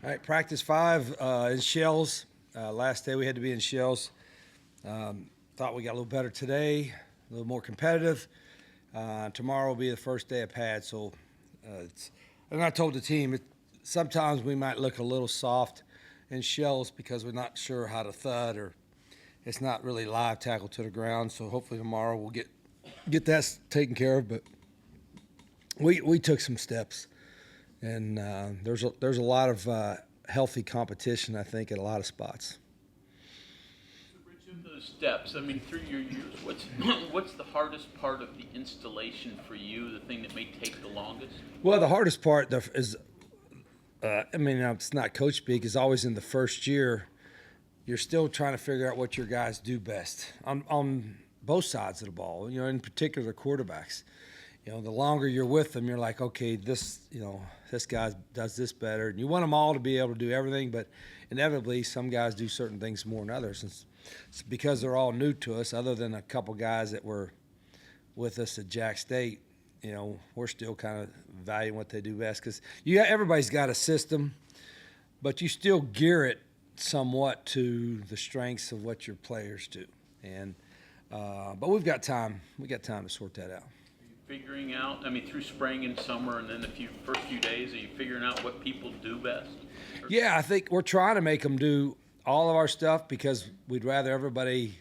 All right, practice 5 in Shells. Last day we had to be in Shells. Thought we got a little better today, a little more competitive. Tomorrow will be the first day of pad, so and I told the team, sometimes we might look a little soft in Shells because we're not sure how to thud, or it's not really live tackle to the ground. So hopefully tomorrow we'll get that taken care of. But we took some steps, and there's a lot of healthy competition, I think, at a lot of spots. So Rich, of those steps, I mean, through your years, what's the hardest part of the installation for you? The thing that may take the longest? Well, the hardest part is, it's not coach speak, is always in the first year. You're still trying to figure out what your guys do best on both sides of the ball. You know, in particular the quarterbacks. You know, the longer you're with them, you're like, okay, this guy does this better. And you want them all to be able to do everything, but inevitably some guys do certain things more than others. It's because they're all new to us, other than a couple guys that were with us at Jack State. You know, we're still kind of valuing what they do best, because everybody's got a system, but you still gear it somewhat to the strengths of what your players do. And but we've got time. We got time to sort that out. Figuring out, I mean, through spring and summer, and then the first few days, are you figuring out what people do best? Yeah, I think we're trying to make them do all of our stuff, because we'd rather everybody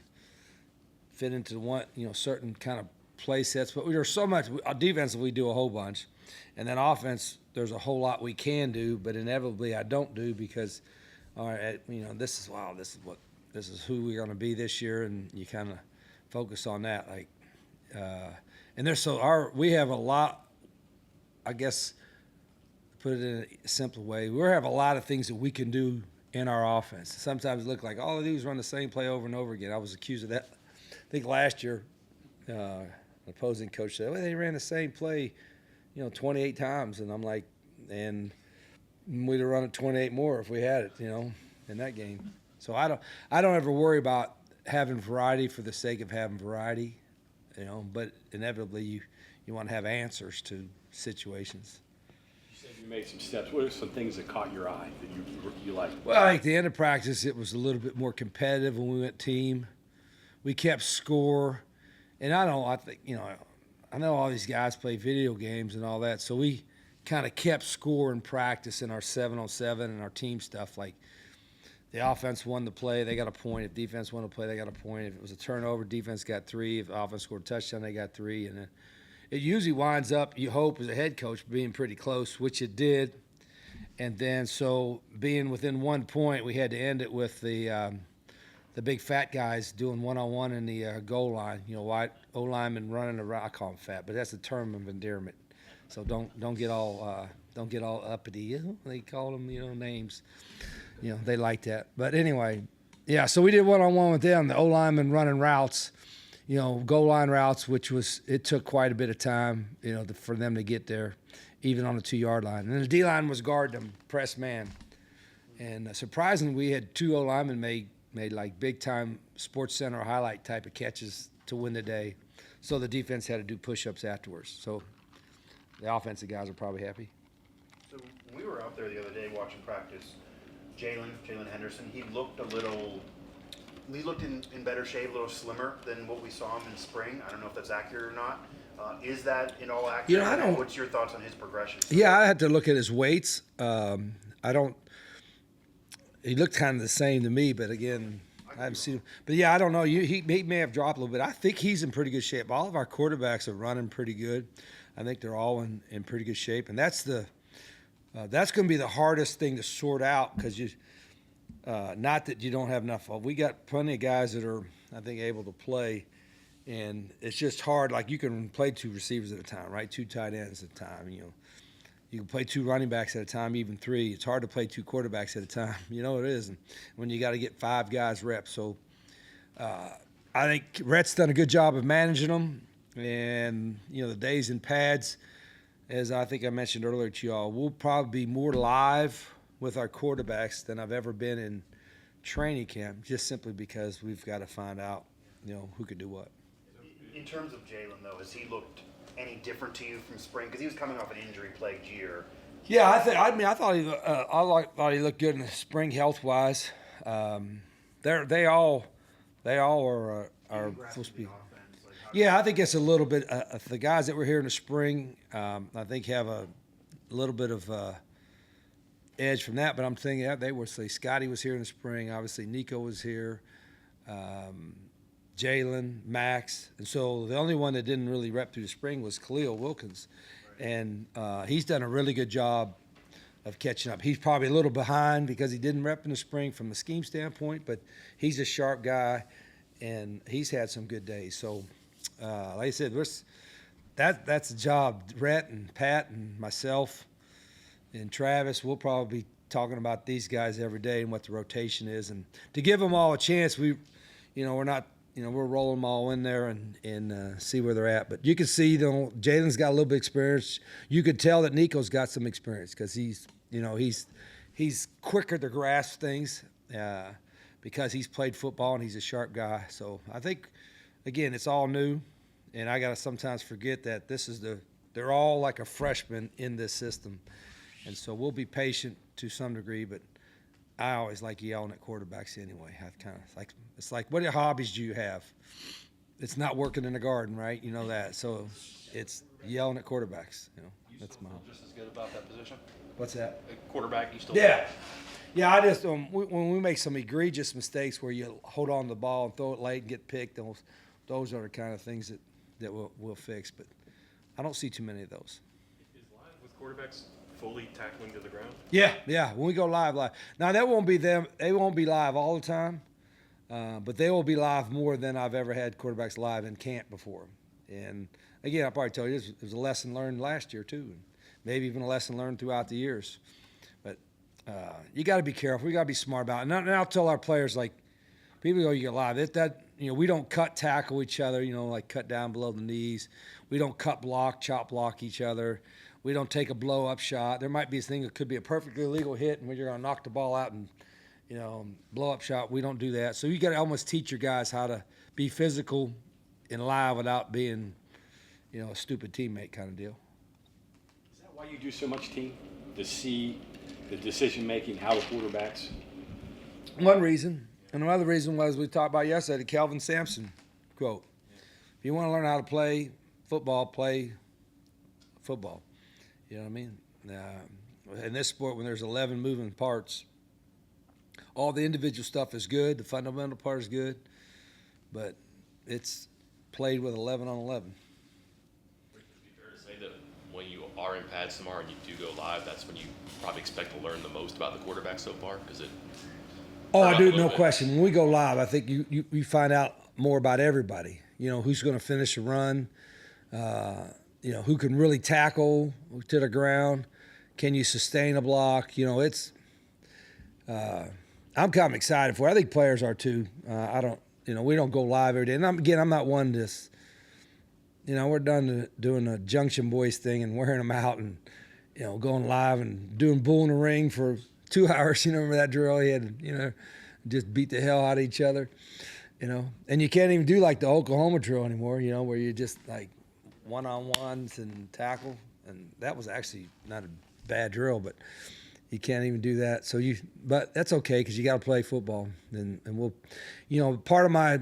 fit into one, certain kind of play sets. But there's so much. Defensively, we do a whole bunch, and then offense, there's a whole lot we can do, but inevitably I don't do, because, all right, this is who we're going to be this year, and you kind of focus on that, like. And we have a lot, I guess, to put it in a simple way, we have a lot of things that we can do in our offense. Sometimes it look like all they do is run the same play over and over again. I was accused of that. I think last year, the opposing coach said, well, they ran the same play, 28 times. And I'm like, and we'd have run it 28 more if we had it, in that game. So I don't ever worry about having variety for the sake of having variety. But inevitably you want to have answers to situations. You said you made some steps. What are some things that caught your eye that you liked? Well, I think the end of practice, it was a little bit more competitive when we went team. We kept score. And I know all these guys play video games and all that, so we kind of kept score in practice in our 7-on-7 and our team stuff. Like, the offense won the play, they got a point. If defense won the play, they got a point. If it was a turnover, defense got 3. If offense scored a touchdown, they got 3. And then it usually winds up, you hope, as a head coach, being pretty close, which it did. And then so being within 1 point, we had to end it with the big fat guys doing one-on-one in the goal line. White O-linemen running around. I call them fat, but that's a term of endearment. So don't get all uppity. They call them names. They like that. But anyway, yeah, so we did one-on-one with them, the O-linemen running routes, goal line routes, it took quite a bit of time, for them to get there, even on the 2-yard line. And then the D-line was guarding them, press man. And surprisingly, we had 2 O-linemen made like big-time Sports Center highlight type of catches to win the day. So the defense had to do push-ups afterwards. So the offensive guys are probably happy. So we were out there the other day watching practice. Jalen Henderson, he looked in better shape, a little slimmer than what we saw him in spring. I don't know if that's accurate or not. Is that in all accurate? What's your thoughts on his progression? Yeah, I had to look at his weights. He looked kind of the same to me, but again, I haven't seen him. But yeah, I don't know. He may have dropped a little bit. I think he's in pretty good shape. All of our quarterbacks are running pretty good. I think they're all in pretty good shape, and that's going to be the hardest thing to sort out, because not that you don't have enough. We got plenty of guys that are, I think, able to play, and it's just hard. Like, you can play 2 receivers at a time, right? 2 tight ends at a time. You can play 2 running backs at a time, even 3. It's hard to play 2 quarterbacks at a time. It is, and when you got to get 5 guys reps. So I think Rhett's done a good job of managing them, and the days in pads, as I think I mentioned earlier to y'all, we'll probably be more live with our quarterbacks than I've ever been in training camp, just simply because we've got to find out, who could do what. In terms of Jalen, though, has he looked any different to you from spring? Because he was coming off an injury-plagued year. Yeah, I thought he looked good in the spring health wise. They all are supposed to be. Yeah, I think it's a little bit. The guys that were here in the spring, I think have a little bit of edge from that. But I'm thinking Scotty was here in the spring. Obviously, Nico was here. Jalen, Max, and so the only one that didn't really rep through the spring was Khalil Wilkins, and he's done a really good job of catching up. He's probably a little behind because he didn't rep in the spring from the scheme standpoint, but he's a sharp guy, and he's had some good days. So, like I said, that's a job. Rhett and Pat and myself and Travis, we'll probably be talking about these guys every day and what the rotation is, and to give them all a chance, we're not. We're rolling them all in there and see where they're at. But you can see, Jalen's got a little bit of experience. You could tell that Nico's got some experience because he's quicker to grasp things because he's played football and he's a sharp guy. So I think, again, it's all new, and I got to sometimes forget that they're all like a freshman in this system. And so we'll be patient to some degree, but I always like yelling at quarterbacks anyway. It's like, what hobbies do you have? It's not working in the garden, right? You know that. So it's yelling at quarterbacks. That's my. Just as good about that position. What's that? Quarterback, you still. Yeah. I just when we make some egregious mistakes where you hold on to the ball and throw it late and get picked, those are the kind of things that we'll fix. But I don't see too many of those. Is live with quarterbacks fully tackling to the ground? Yeah. When we go live. Now that won't be them. They won't be live all the time, but they will be live more than I've ever had quarterbacks live in camp before. And again, I'll probably tell you it was a lesson learned last year too, and maybe even a lesson learned throughout the years. But you got to be careful. We got to be smart about it. And I'll tell our players, like, people go, you get live. We don't cut tackle each other. Like cut down below the knees. We don't cut block, chop block each other. We don't take a blow-up shot. There might be a thing that could be a perfectly legal hit, and when you're going to knock the ball out and, blow-up shot, we don't do that. So you got to almost teach your guys how to be physical and live without being, a stupid teammate kind of deal. Is that why you do so much team? To see the decision-making, how the quarterbacks? One reason. And another reason was we talked about yesterday, the Kelvin Sampson quote. If you want to learn how to play football, play football. You know what I mean? In this sport, when there's 11 moving parts, all the individual stuff is good. The fundamental part is good, but it's played with 11 on 11. Would it be fair to say that when you are in pads tomorrow and you do go live, that's when you probably expect to learn the most about the quarterback so far? I do, no question. When we go live, I think you find out more about everybody. Who's going to finish a run, who can really tackle to the ground. Can you sustain a block? I'm kind of excited for it. I think players are too. We don't go live every day. And I'm not one to just, we're done doing a Junction Boys thing and wearing them out and, going live and doing bull in the ring for 2 hours. Remember that drill? He had, just beat the hell out of each other, And you can't even do like the Oklahoma drill anymore, where you just like one-on-ones and tackle. And that was actually not a bad drill, but you can't even do that. But that's okay because you got to play football. And we'll, part of my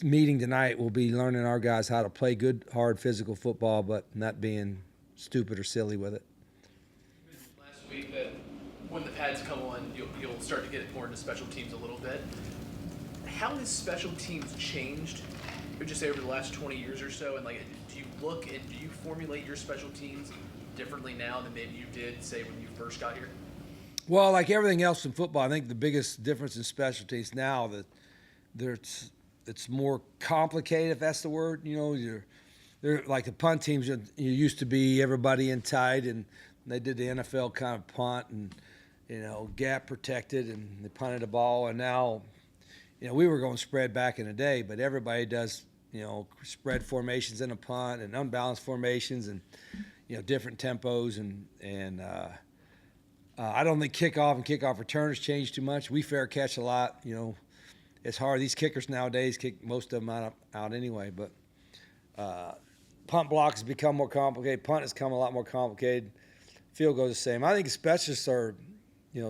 meeting tonight will be learning our guys how to play good, hard, physical football, but not being stupid or silly with it. Last week that when the pads come on, you'll start to get more into special teams a little bit. How has special teams changed, would you say, over the last 20 years or so? And do you look and do you formulate your special teams differently now than maybe you did, say, when you first got here? Well, like everything else in football, I think the biggest difference in special teams now that it's more complicated, if that's the word. They're like the punt teams. You used to be everybody in tight, and they did the NFL kind of punt and gap protected, and they punted the ball. And now, we were going spread back in the day, but everybody does spread formations in a punt and unbalanced formations and different tempos and I don't think kickoff return has changed too much. We fair catch a lot. It's hard. These kickers nowadays kick most of them out anyway. But punt block has become more complicated. Punt has become a lot more complicated. field goal is the same. I think specialists are,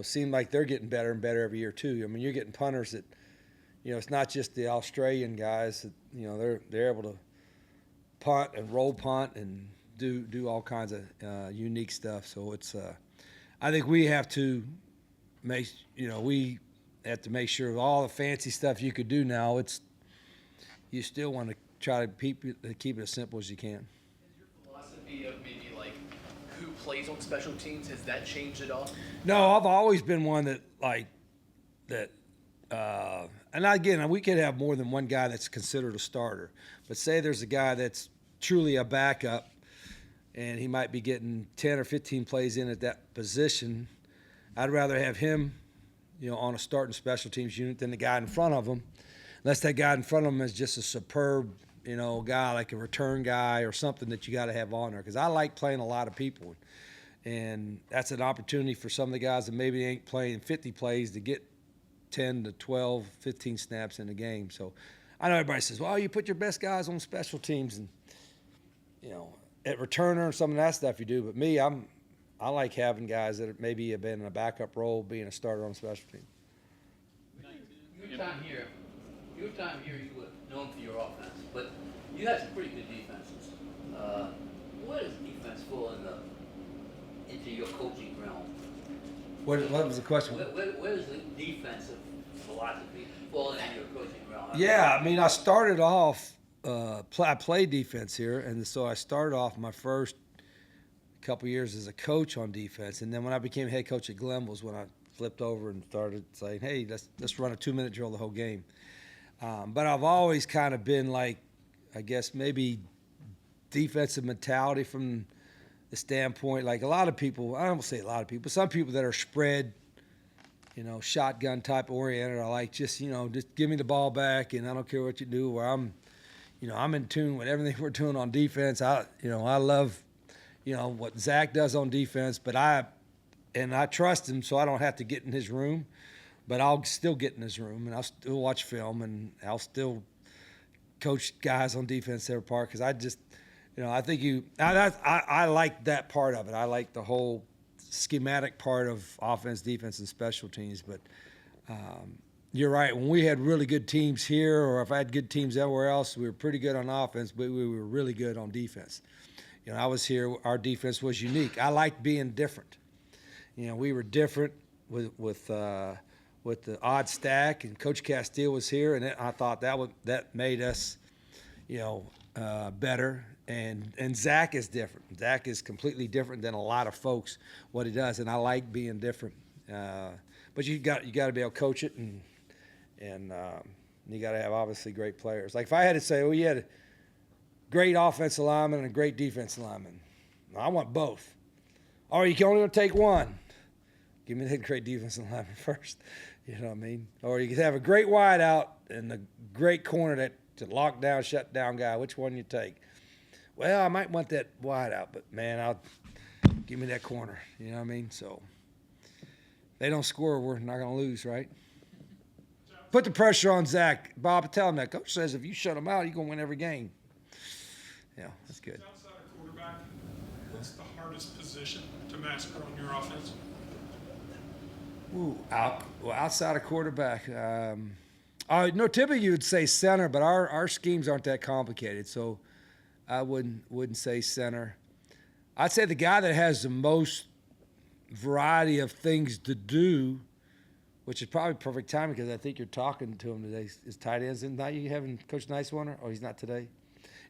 seem like they're getting better and better every year too. I mean, you're getting punters that, it's not just the Australian guys that, they're able to punt and roll punt and do all kinds of unique stuff. So it's, I think we have to make, we have to make sure all the fancy stuff you could do now, you still want to try to keep it as simple as you can. Has your philosophy of maybe like who plays on special teams, has that changed at all? No, I've always been one that and again, we could have more than one guy that's considered a starter. But say there's a guy that's truly a backup, and he might be getting 10 or 15 plays in at that position. I'd rather have him, on a starting special teams unit than the guy in front of him, unless that guy in front of him is just a superb, guy like a return guy or something that you got to have on there. Because I like playing a lot of people, and that's an opportunity for some of the guys that maybe ain't playing 50 plays to get 10 to 12, 15 snaps in a game. So I know everybody says, well, you put your best guys on special teams and, at returner and some of that stuff you do. But me, I like having guys that maybe have been in a backup role, being a starter on a special team. Your time here, you were known for your offense, but you had some pretty good defenses. Where does defense fall into your coaching realm? What was the question? Where does the defensive philosophy fall into your coaching realm? Yeah, I mean, I started off, I played defense here, and so I started off my first couple years as a coach on defense, and then when I became head coach at Glen was when I flipped over and started saying, hey, let's run a 2-minute drill the whole game. But I've always kind of been like, I guess maybe defensive mentality from the standpoint, like a lot of people, I don't say a lot of people, some people that are spread, shotgun type oriented, are like, just give me the ball back and I don't care what you do, where I'm in tune with everything we're doing on defense. I love, what Zach does on defense, but I trust him, so I don't have to get in his room, but I'll still get in his room and I'll still watch film and I'll still coach guys on defense every part, because I just, I think I like that part of it. I like the whole schematic part of offense, defense, and special teams. But you're right. When we had really good teams here, or if I had good teams everywhere else, we were pretty good on offense, but we were really good on defense. I was here. Our defense was unique. I liked being different. We were different with the odd stack, and Coach Castile was here, and I thought that made us, better. And Zach is different. Zach is completely different than a lot of folks what he does, and I like being different. But you got to be able to coach it, and you got to have obviously great players. Like if I had to say, you had a great offensive lineman and a great defensive lineman, I want both. Or you can only take one. Give me the great defensive lineman first. You know what I mean? Or you could have a great wide out and a great corner to lock down, shut down guy. Which one you take? Well, I might want that wide out, but man, give me that corner. You know what I mean? So they don't score, we're not going to lose, right? Put the pressure on Zach. Bob, tell him that. Coach says if you shut him out, you're going to win every game. Yeah, that's good. Outside of quarterback, what's the hardest position to master on your offense? Outside of quarterback. Typically you would say center, but our schemes aren't that complicated, so I wouldn't say center. I'd say the guy that has the most variety of things to do, which is probably perfect timing because I think you're talking to him today, is tight ends. Isn't that you having Coach Nice one? Oh, he's not today.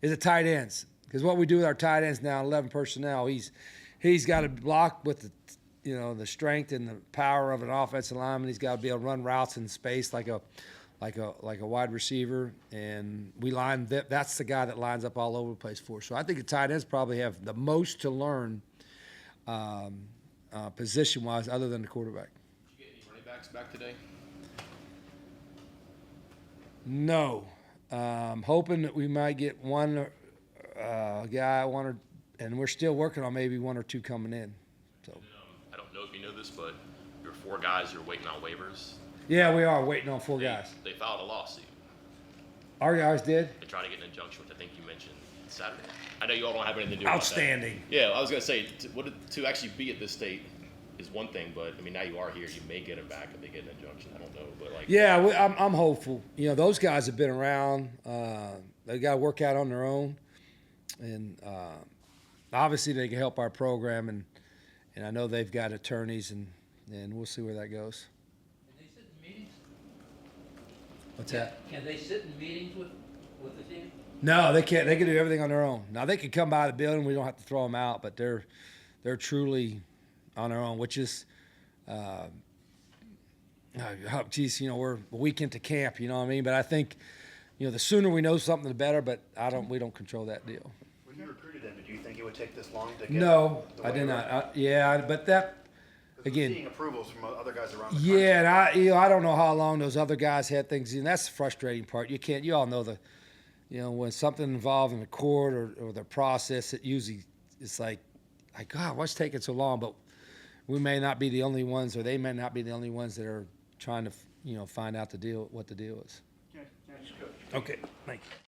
Is it tight ends? Because what we do with our tight ends now, 11 personnel, he's got to block with the strength and the power of an offensive lineman. He's got to be able to run routes in space like a wide receiver, and that's the guy that lines up all over the place for us. So I think the tight ends probably have the most to learn position-wise other than the quarterback. Did you get any running backs back today? No. Hoping that we might get one guy, and we're still working on maybe one or two coming in. So I don't know if you know this, but your 4 guys you're waiting on waivers. yeah, we are waiting on 4 guys. They filed a lawsuit. Our guys did? They tried to get an injunction, which I think you mentioned. Saturday? I know you all don't have anything to do about that. Outstanding. Yeah, I was gonna say to actually be at this state is one thing, but I mean now you are here. You may get him back if they get an injunction. I don't know, but like Yeah, I'm hopeful. You know, those guys have been around. They got to work out on their own, and obviously they can help our program. And I know they've got attorneys, and we'll see where that goes. Can they sit in meetings? What's that? Can they sit in meetings with the team? No, they can't. They can do everything on their own. Now they can come by the building. We don't have to throw them out, but they're truly on their own, which is, geez, you know, we're a week into camp. You know what I mean? But I think, you know, the sooner we know something, the better. But we don't control that deal. When you recruited him, did you think it would take this long to get? No, the I did waiver? not. Yeah, but that. 'Cause we're Again, seeing approvals from other guys around the country. yeah, and I don't know how long those other guys had things, and that's the frustrating part. You all know when something involved in the court or the process, it's like, God, what's taking so long? But we may not be the only ones, or they may not be the only ones that are trying to, find out what the deal is. Okay, thanks, Coach. Okay, thank you.